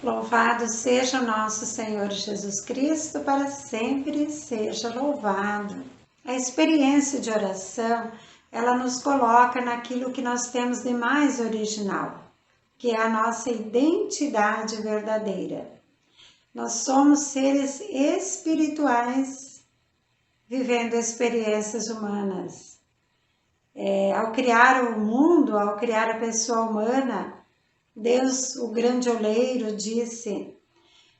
Louvado seja o nosso Senhor Jesus Cristo, para sempre seja louvado. A experiência de oração, ela nos coloca naquilo que nós temos de mais original, que é a nossa identidade verdadeira. Nós somos seres espirituais, vivendo experiências humanas. Ao criar o mundo, ao criar a pessoa humana, Deus, o grande oleiro, disse: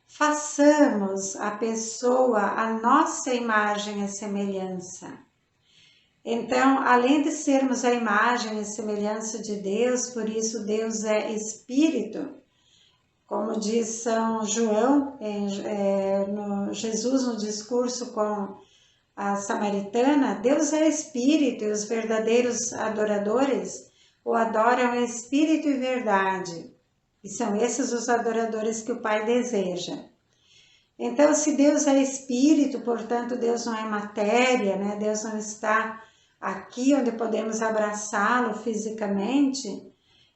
façamos a pessoa a nossa imagem e semelhança. Então, além de sermos a imagem e semelhança de Deus, por isso Deus é Espírito, como diz São João, Jesus no discurso com a samaritana, Deus é Espírito e os verdadeiros adoradores o adoram em espírito e verdade. E são esses os adoradores que o Pai deseja. Então, se Deus é espírito, portanto, Deus não é matéria, né? Deus não está aqui onde podemos abraçá-lo fisicamente,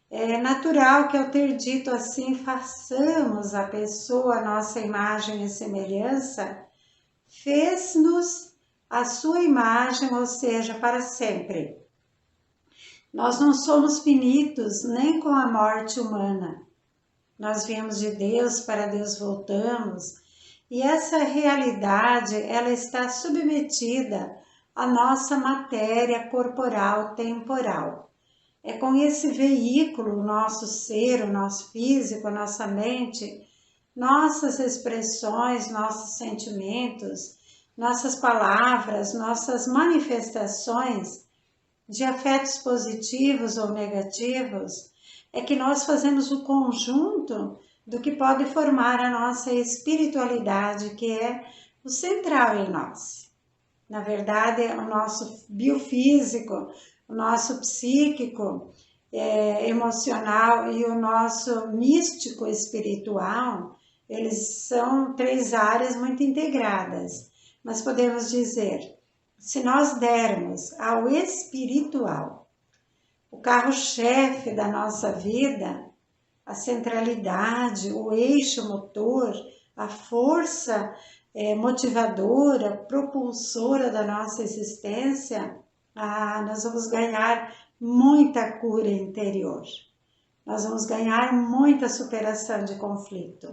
é natural que, ao ter dito assim, façamos a pessoa a nossa imagem e semelhança, fez-nos a sua imagem, ou seja, para sempre. Nós não somos finitos nem com a morte humana. Nós viemos de Deus, para Deus voltamos. E essa realidade, ela está submetida à nossa matéria corporal temporal. É com esse veículo, o nosso ser, o nosso físico, a nossa mente, nossas expressões, nossos sentimentos, nossas palavras, nossas manifestações de afetos positivos ou negativos, é que nós fazemos o conjunto do que pode formar a nossa espiritualidade, que é o central em nós. Na verdade, o nosso biofísico, o nosso psíquico, emocional e o nosso místico espiritual, eles são três áreas muito integradas. Mas podemos dizer, se nós dermos ao espiritual o carro-chefe da nossa vida, a centralidade, o eixo motor, a força motivadora, propulsora da nossa existência, nós vamos ganhar muita cura interior. Nós vamos ganhar muita superação de conflito.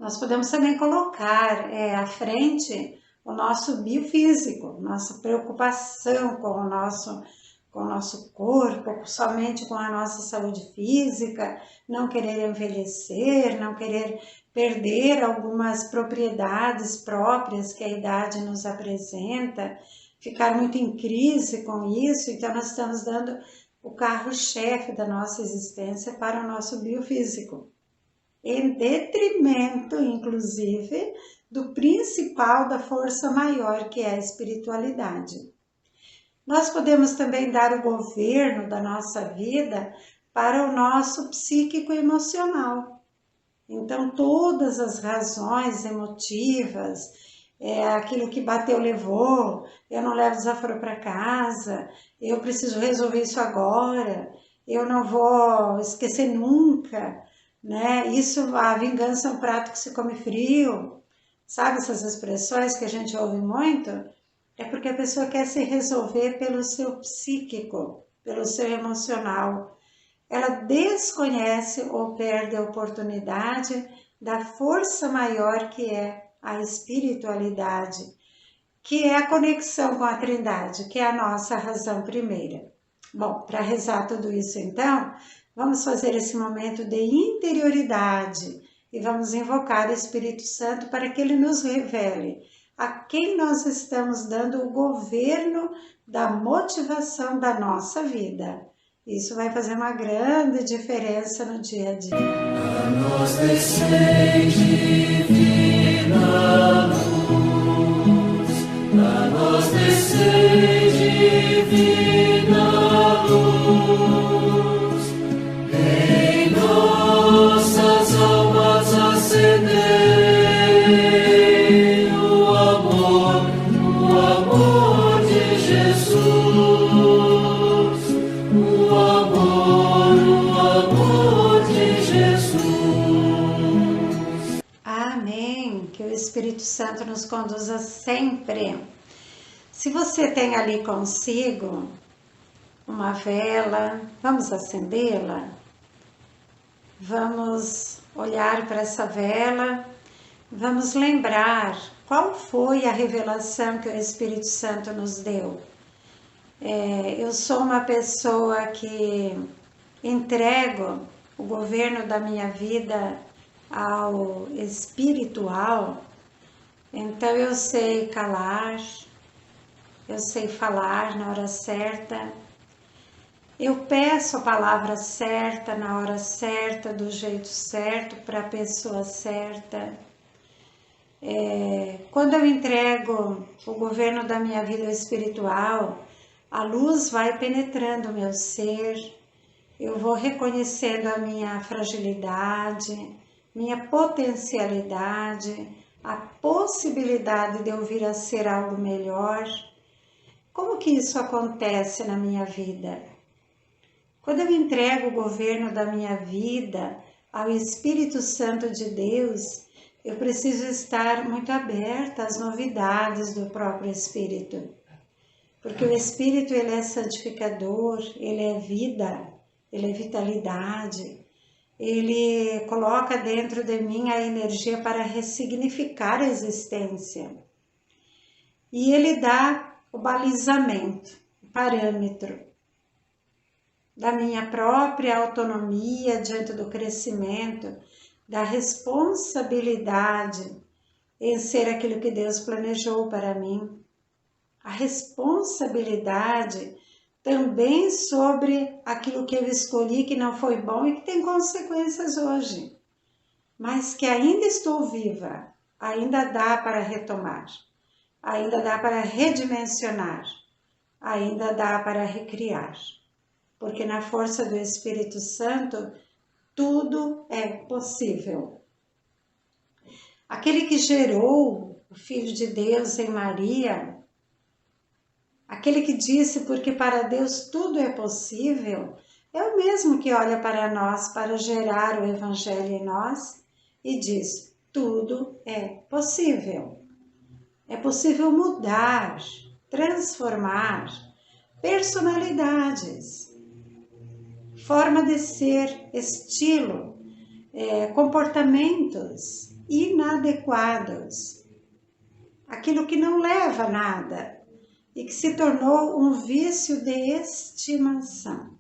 Nós podemos também colocar à frente o nosso biofísico, nossa preocupação com o nosso corpo, somente com a nossa saúde física, não querer envelhecer, não querer perder algumas propriedades próprias que a idade nos apresenta, ficar muito em crise com isso. Então nós estamos dando o carro-chefe da nossa existência para o nosso biofísico, em detrimento, inclusive, do principal, da força maior, que é a espiritualidade. Nós podemos também dar o governo da nossa vida para o nosso psíquico emocional. Então, todas as razões emotivas, aquilo que bateu, levou, eu não levo desaforo para casa, eu preciso resolver isso agora, eu não vou esquecer nunca, né? Isso, a vingança é um prato que se come frio. Sabe essas expressões que a gente ouve muito? É porque a pessoa quer se resolver pelo seu psíquico, pelo seu emocional. Ela desconhece ou perde a oportunidade da força maior que é a espiritualidade, que é a conexão com a Trindade, que é a nossa razão primeira. Bom, para rezar tudo isso então, vamos fazer esse momento de interioridade e vamos invocar o Espírito Santo para que ele nos revele a quem nós estamos dando o governo da motivação da nossa vida. Isso vai fazer uma grande diferença no dia a dia. A nós descende divina luz, a nós descende divina luz, em nossas almas acendei o amor de Jesus, o amor de Jesus. Espírito Santo nos conduza sempre. Se você tem ali consigo uma vela, vamos acendê-la? Vamos olhar para essa vela, vamos lembrar qual foi a revelação que o Espírito Santo nos deu. Eu sou uma pessoa que entrego o governo da minha vida ao espiritual, então eu sei calar, eu sei falar na hora certa, eu peço a palavra certa na hora certa, do jeito certo, para a pessoa certa. Quando eu entrego o governo da minha vida espiritual, a luz vai penetrando o meu ser, eu vou reconhecendo a minha fragilidade, minha potencialidade, a possibilidade de eu vir a ser algo melhor. Como que isso acontece na minha vida? Quando eu entrego o governo da minha vida ao Espírito Santo de Deus, eu preciso estar muito aberta às novidades do próprio Espírito. Porque o Espírito, ele é santificador, ele é vida, ele é vitalidade. Ele coloca dentro de mim a energia para ressignificar a existência. E ele dá o balizamento, o parâmetro da minha própria autonomia diante do crescimento, da responsabilidade em ser aquilo que Deus planejou para mim. A responsabilidade também sobre aquilo que eu escolhi que não foi bom e que tem consequências hoje, mas que ainda estou viva, ainda dá para retomar, ainda dá para redimensionar, ainda dá para recriar. Porque na força do Espírito Santo, tudo é possível. Aquele que gerou o Filho de Deus em Maria, aquele que disse, porque para Deus tudo é possível, é o mesmo que olha para nós para gerar o Evangelho em nós e diz, tudo é possível. É possível mudar, transformar personalidades, forma de ser, estilo, comportamentos inadequados, aquilo que não leva a nada e que se tornou um vício de estimação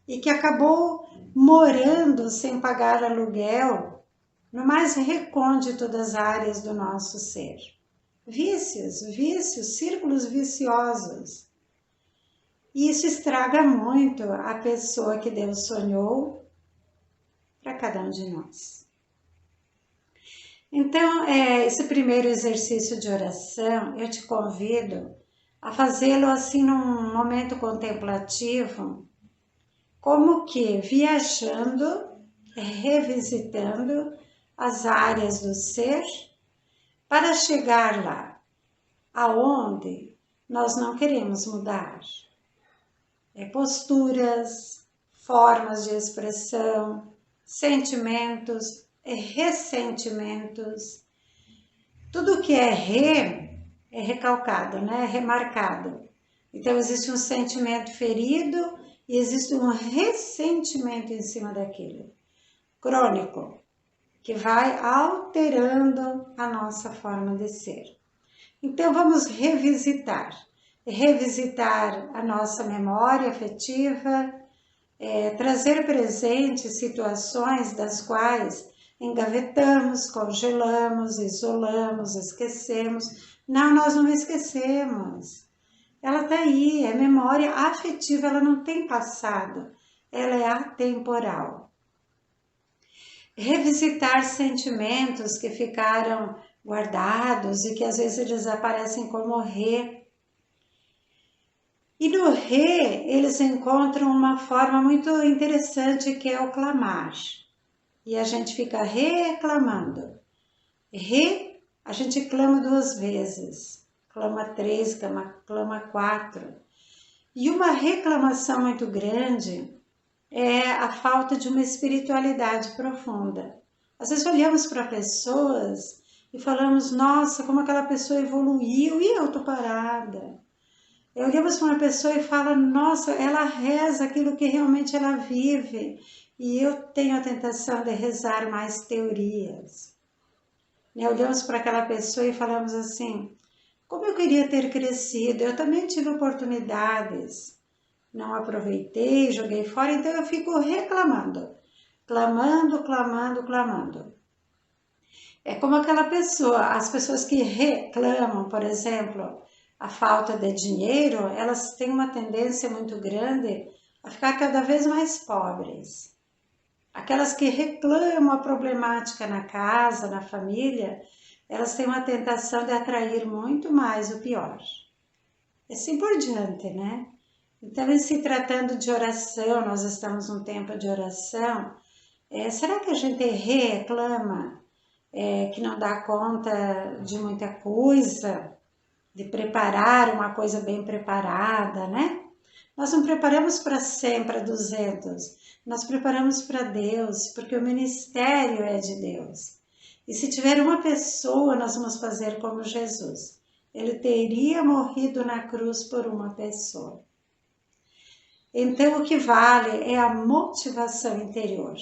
e que acabou morando sem pagar aluguel no mais recôndito das áreas do nosso ser. Vícios, círculos viciosos. E isso estraga muito a pessoa que Deus sonhou para cada um de nós. Então, esse primeiro exercício de oração, eu te convido a fazê-lo assim num momento contemplativo, como que viajando, revisitando as áreas do ser, para chegar lá, aonde nós não queremos mudar. Posturas, formas de expressão, sentimentos, ressentimentos. Tudo que é recalcado, né? Remarcado. Então existe um sentimento ferido e existe um ressentimento em cima daquilo, crônico, que vai alterando a nossa forma de ser. Então vamos revisitar a nossa memória afetiva, trazer presente situações das quais engavetamos, congelamos, isolamos, esquecemos. Não, nós não esquecemos. Ela está aí, é memória afetiva, ela não tem passado, ela é atemporal. Revisitar sentimentos que ficaram guardados e que às vezes eles aparecem como E no eles encontram uma forma muito interessante que é o clamar. E a gente fica reclamando. A gente clama 2 vezes. Clama 3, clama 4. E uma reclamação muito grande é a falta de uma espiritualidade profunda. Às vezes olhamos para pessoas e falamos, nossa, como aquela pessoa evoluiu e eu tô parada. Olhamos para uma pessoa e fala, nossa, ela reza aquilo que realmente ela vive e eu tenho a tentação de rezar mais teorias. Olhamos para aquela pessoa e falamos assim, como eu queria ter crescido, eu também tive oportunidades, não aproveitei, joguei fora, então eu fico reclamando, clamando, clamando, clamando. É como aquela pessoa, as pessoas que reclamam, por exemplo, a falta de dinheiro, elas têm uma tendência muito grande a ficar cada vez mais pobres. Aquelas que reclamam a problemática na casa, na família, elas têm uma tentação de atrair muito mais o pior. Assim por diante, né? Então, em se tratando de oração, nós estamos num tempo de oração, será que a gente reclama que não dá conta de muita coisa, de preparar uma coisa bem preparada, né? Nós não preparamos para 100, para 200, nós preparamos para Deus, porque o ministério é de Deus. E se tiver uma pessoa, nós vamos fazer como Jesus. Ele teria morrido na cruz por uma pessoa. Então, o que vale é a motivação interior.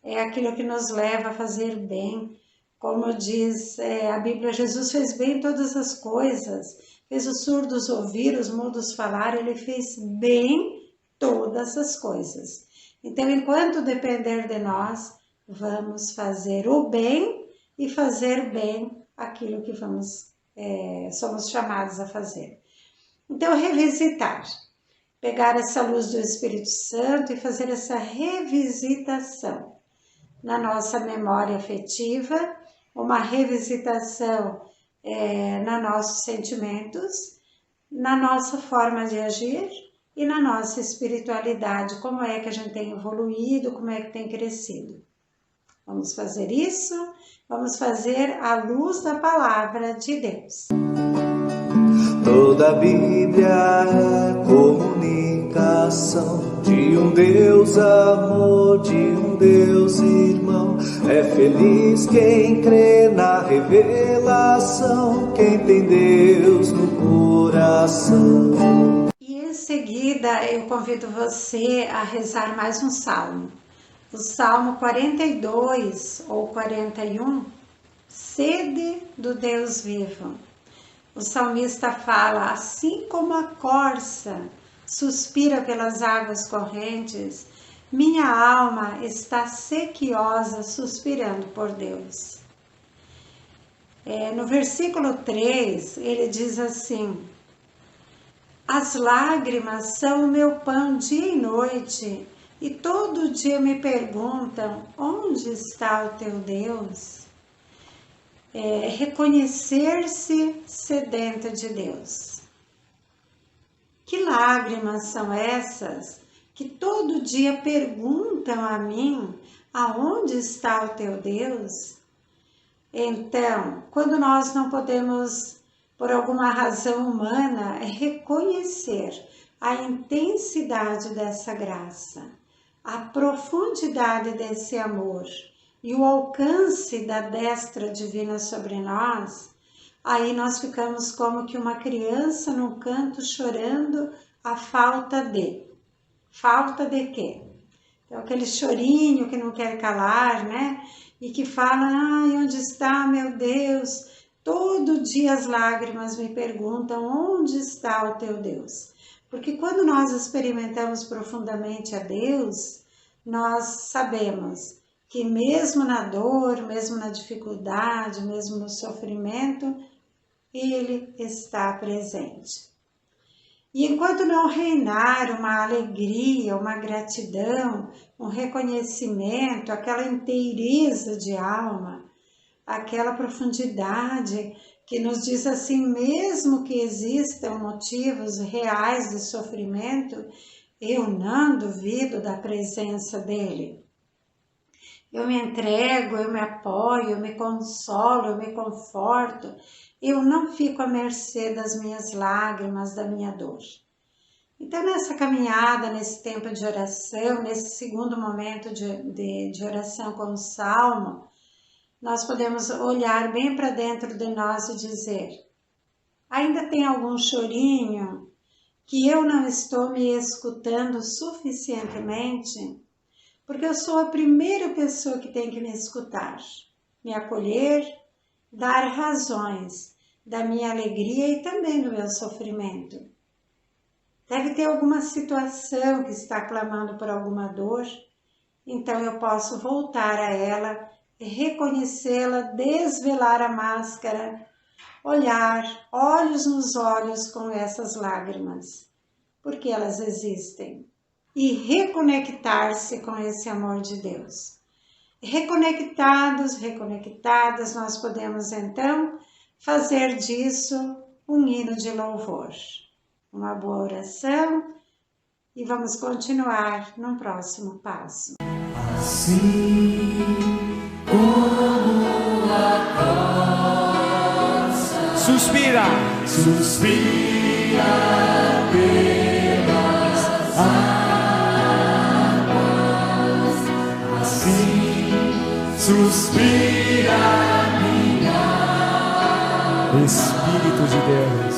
É aquilo que nos leva a fazer bem. Como diz a Bíblia, Jesus fez bem todas as coisas. Fez os surdos ouvir, os mudos falar, ele fez bem todas as coisas. Então, enquanto depender de nós, vamos fazer o bem e fazer bem aquilo que somos chamados a fazer. Então, revisitar. Pegar essa luz do Espírito Santo e fazer essa revisitação na nossa memória afetiva, uma revisitação nos nossos sentimentos, na nossa forma de agir e na nossa espiritualidade, como é que a gente tem evoluído, como é que tem crescido. Vamos fazer isso, vamos fazer à luz da palavra de Deus. Toda a Bíblia é comunicação de um Deus amor, de um Deus irmão. É feliz quem crê na revelação, quem tem Deus no coração. E em seguida eu convido você a rezar mais um salmo. O Salmo 42 ou 41, Sede do Deus vivo. O salmista fala, assim como a corça suspira pelas águas correntes, minha alma está sequiosa, suspirando por Deus. No versículo 3, ele diz assim, as lágrimas são o meu pão dia e noite, e todo dia me perguntam, onde está o teu Deus? Reconhecer-se sedenta de Deus. Que lágrimas são essas que todo dia perguntam a mim, aonde está o teu Deus? Então, quando nós não podemos, por alguma razão humana, reconhecer a intensidade dessa graça, a profundidade desse amor, e o alcance da destra divina sobre nós, aí nós ficamos como que uma criança num canto chorando a falta de. Falta de quê? Então, aquele chorinho que não quer calar, né? E que fala, ai, onde está, meu Deus? Todo dia as lágrimas me perguntam, onde está o teu Deus? Porque quando nós experimentamos profundamente a Deus, nós sabemos que mesmo na dor, mesmo na dificuldade, mesmo no sofrimento, Ele está presente. E enquanto não reinar uma alegria, uma gratidão, um reconhecimento, aquela inteireza de alma, aquela profundidade que nos diz assim, mesmo que existam motivos reais de sofrimento, eu não duvido da presença dEle. Eu me entrego, eu me apoio, eu me consolo, eu me conforto. Eu não fico à mercê das minhas lágrimas, da minha dor. Então, nessa caminhada, nesse tempo de oração, nesse segundo momento de oração com o Salmo, nós podemos olhar bem para dentro de nós e dizer: ainda tem algum chorinho que eu não estou me escutando suficientemente? Porque eu sou a primeira pessoa que tem que me escutar, me acolher, dar razões da minha alegria e também do meu sofrimento. Deve ter alguma situação que está clamando por alguma dor, então eu posso voltar a ela, reconhecê-la, desvelar a máscara, olhar olhos nos olhos com essas lágrimas, porque elas existem, e reconectar-se com esse amor de Deus. Reconectados, reconectadas, nós podemos então fazer disso um hino de louvor. Uma boa oração e vamos continuar no próximo passo. Assim como a rosa suspira pelas águas, assim suspira minha alma. Espírito de Deus,